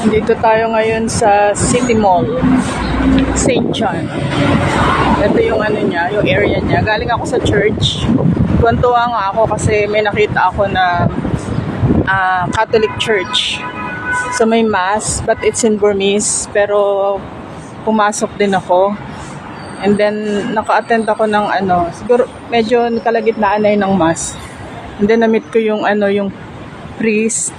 Dito tayo ngayon sa City Mall, St. John. Ito yung ano niya, yung area niya. Galing ako sa church. Tuwan-tuwa nga ako kasi may nakita ako na Catholic church. So may mass, but it's in Burmese. Pero pumasok din ako. And then naka-attend ako ng siguro medyo kalagitnaan na yun ng mass. And then na-meet ko yung yung priest.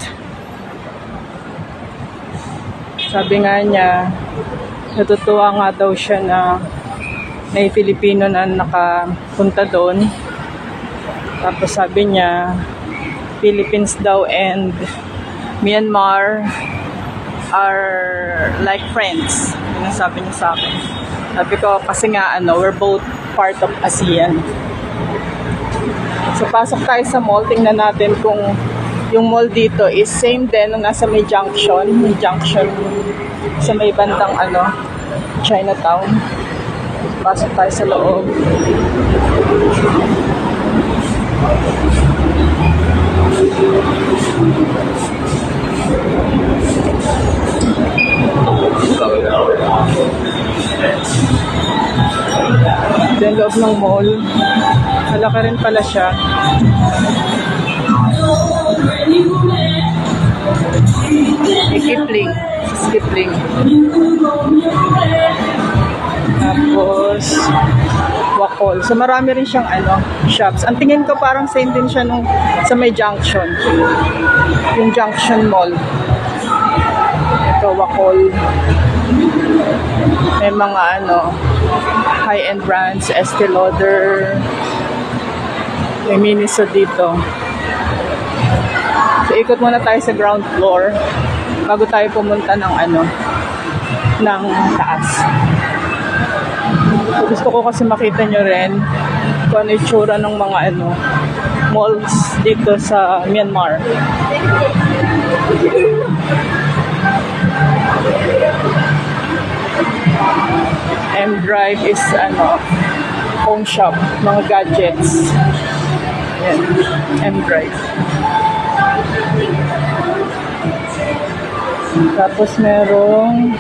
Sabi nga niya, natutuwa nga daw siya na may Filipino na nakapunta doon. Tapos sabi niya, Philippines daw and Myanmar are like friends. Yun ang sabi niya sa akin. Sabi ko, kasi nga we're both part of ASEAN. So pasok tayo sa mall, tingnan natin kung yung mall dito is same din nung nasa may junction sa may bandang Chinatown. Pasok tayo sa loob. Then loob ng mall, malaki rin pala siya. Kipling. Tapos Wakol. So marami rin siyang shops. Ang tingin ko parang same din siya nung sa may junction. Yung Junction Mall. Ito Wakol. May mga high-end brands, Estée Lauder. May Miniso dito. So ikot muna tayo sa ground floor bago tayo pumunta ng ng taas. So, gusto ko kasi makita nyo rin kung ano yung tsura ng mga malls dito sa Myanmar. M-Drive is phone shop, mga gadgets. Yan, M-Drive. Tapos merong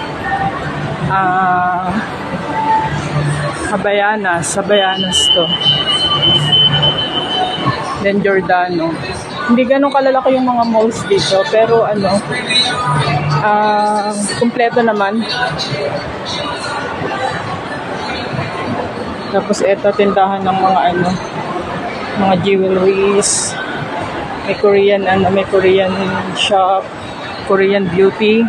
Habayanas to. Then Giordano. Hindi ganun kalalaki yung mga malls dito, pero kumpleto naman. Tapos eto tindahan ng mga jewelries. May Korean shop, Korean beauty.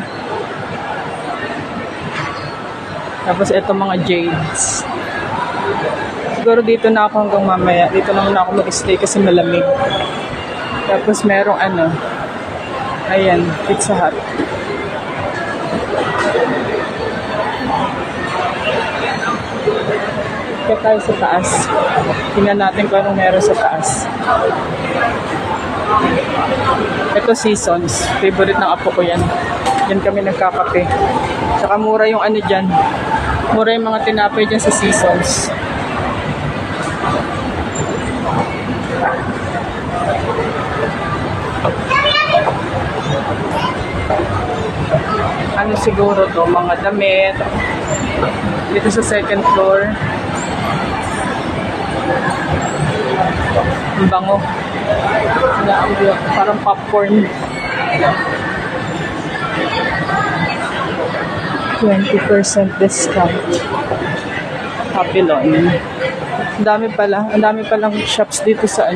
Tapos eto mga jades. Siguro dito na ako hanggang mamaya. Dito na muna ako mag-stay kasi malamig. Tapos merong ayan, Pizza Hut. Kaya tayo sa taas. Tingnan natin kung anong meron sa taas. Ito Seasons. Favorite ng apo ko yan. Yan kami nagkakape. Saka mura yung dyan. Mura yung mga tinapay dyan sa Seasons. Siguro to, mga damit. Dito sa second floor. Ang bango. Parang popcorn. 20% discount. Papillon. Ang dami palang shops dito sa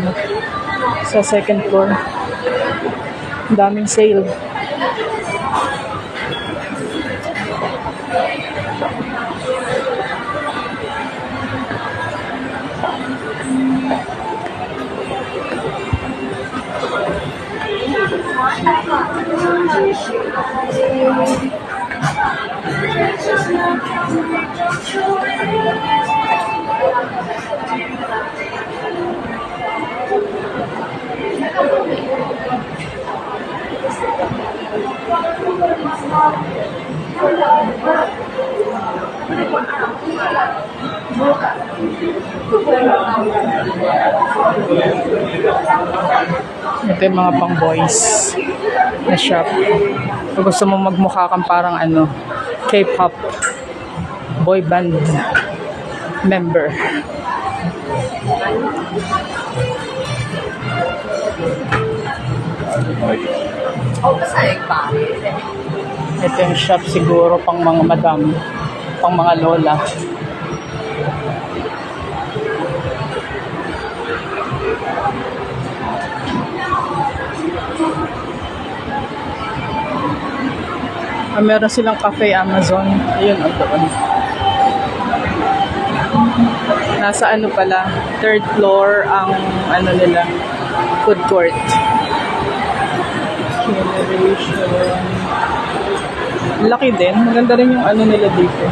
sa second floor. Ang daming sale. Ito yung mga pang boys na shop. Kung gusto mo magmukha kang parang ano, K-pop boy band member. Ito yung shop siguro pang mga madam, pang mga lola. Meron silang cafe Amazon. Ayun, doon. Nasa ano pala, third floor ang ano nila, food court. Generation. Laki din. Maganda rin yung ano nila dito.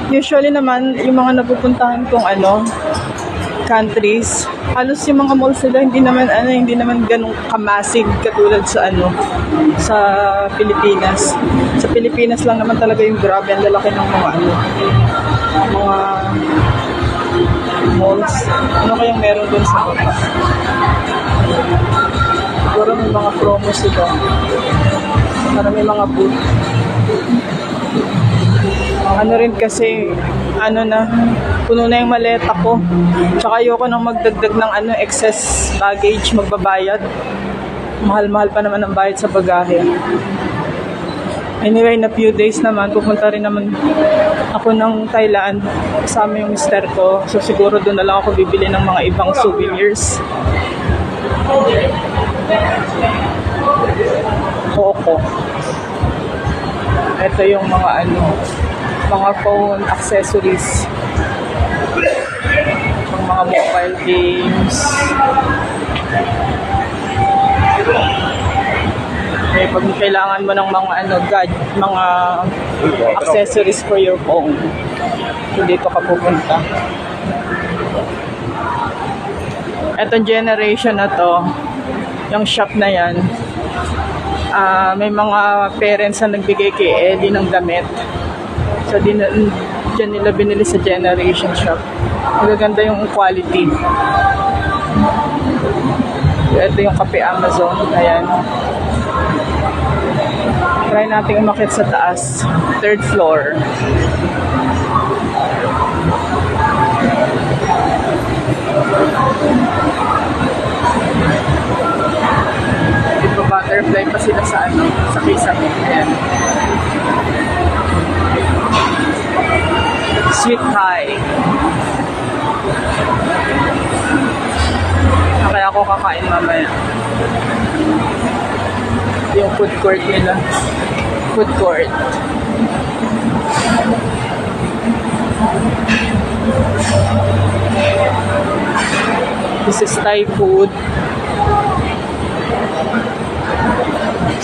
Usually naman, yung mga napupuntahan kong ano, countries, halos yung mga malls nila hindi naman ganun kamasig katulad sa ano, sa Pilipinas. Sa Pilipinas lang naman talaga yung grabe ang lalaki ng mga ano, mga malls. Ano kayang meron dun sa baba? Siguro may mga promo sila. Para may mga booth. Ano rin kasi, ano na, puno na yung maleta ko. Tsaka ayoko nang magdagdag ng ano, excess baggage, magbabayad. Mahal-mahal pa naman ang bayad sa bagahe. Anyway, na few days naman, pupunta rin naman ako ng Thailand. Kasama yung mister ko. So siguro doon na lang ako bibili ng mga ibang souvenirs. Coco. Ito yung mga ano, mga phone accessories. Yung mga mobile games. Okay, pag kailangan mo ng mga ano, mga accessories for your phone, dito ka pupunta. Etong generation na to, yung shop na yan, may mga parents na nagbigay kay Ellie ng damit. So, dyan nila binili sa generation shop. Magaganda yung quality. Ito yung kape Amazon. Ayan. Try natin umakyat sa taas. Third floor. Ito butterfly pa sila sa ano, sa kisame. Ayan. Sweet Thai. Kaya ako kakain mamaya. Yung food court nila. Food court. This is Thai food.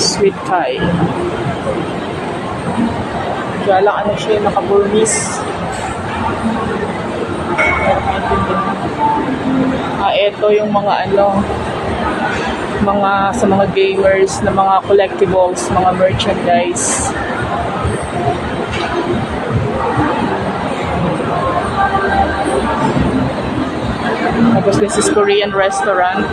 Sweet Thai. Kaya lang ano siya, naka-Burmese. Ito yung mga ano, sa mga gamers na mga collectibles, mga merchandise. Tapos this is Korean restaurant.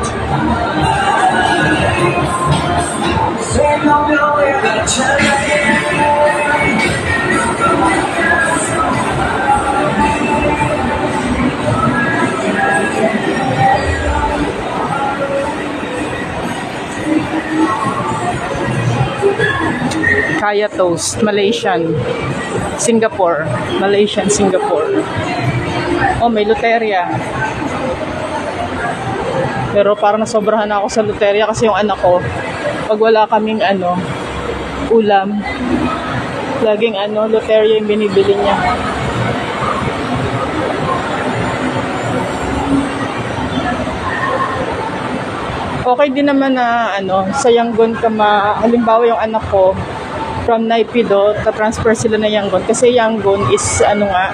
Kaya Toast, Malaysian, Singapore, Malaysian, Singapore. Oh, may Luteria. Pero parang nasobrahan ako sa Luteria kasi yung anak ko, pag wala kaming ano, ulam, laging ano, Luteria yung binibili niya. Okay din naman na ano, sa Yangon ka halimbawa yung anak ko from Naypyidaw, transfer sila na Yangon kasi Yangon is ano nga,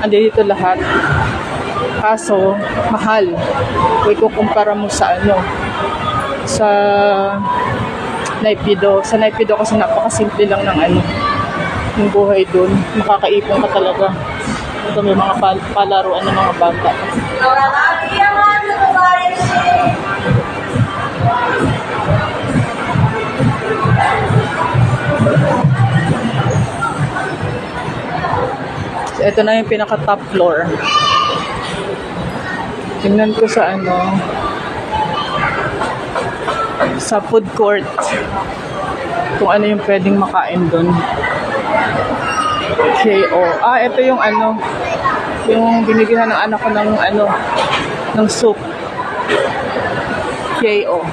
andito lahat. Kaso mahal. Kung ikukumpara mo sa ano, sa Naypyidaw. Sa Naypyidaw kasi napakasimple lang ng ano, yung buhay doon. Makakaipon ka talaga. Ito may mga palaruan ng mga bata. ito na yung pinaka-top floor. Tingnan ko sa sa food court. Kung ano yung pwedeng makain doon. KO. Ito yung yung binigyan ng anak ko ng soup. KO.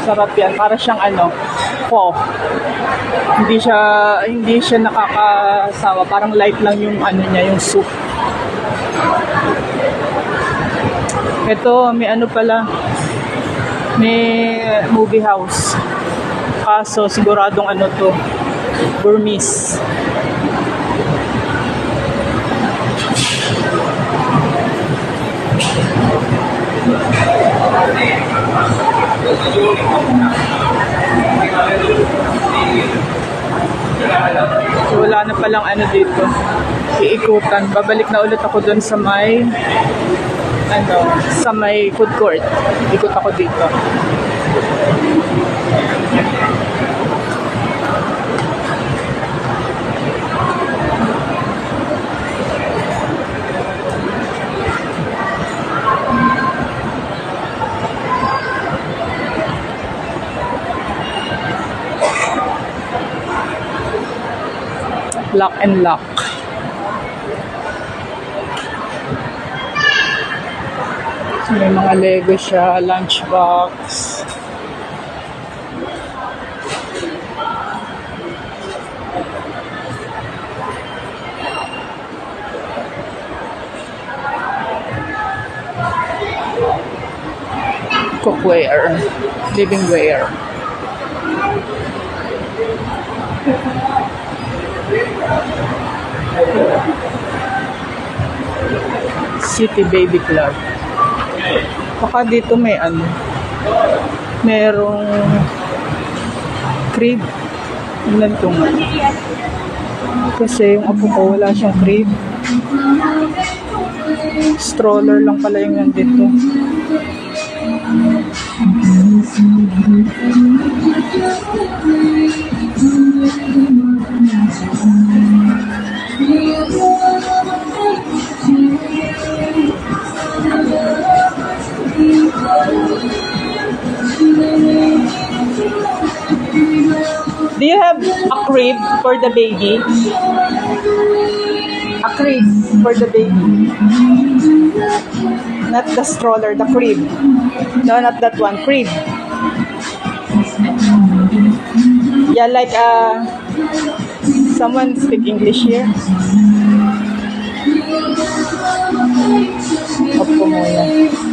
Sarap yan. Para siyang po. Hindi siya nakakasawa. Parang light lang yung niya, yung soup. Ito, may pala. May movie house. Kaso siguradong to, Burmese. So, wala na palang dito. Iikutan. Babalik na ulit ako dun sa may sa may food court. Ikot ako dito. Lock and lock. So, may mga Lego siya, lunchbox. Cookware, living wear. City Baby Club. Baka dito may merong crib. Tingnan ko nga. Kasi yung apo ko wala siyang crib. Stroller lang pala yung nandito. Do you have a crib for the baby? A crib for the baby. Not the stroller, the crib. No, not that one. Crib. Yeah, like someone speak English here. Opo muna.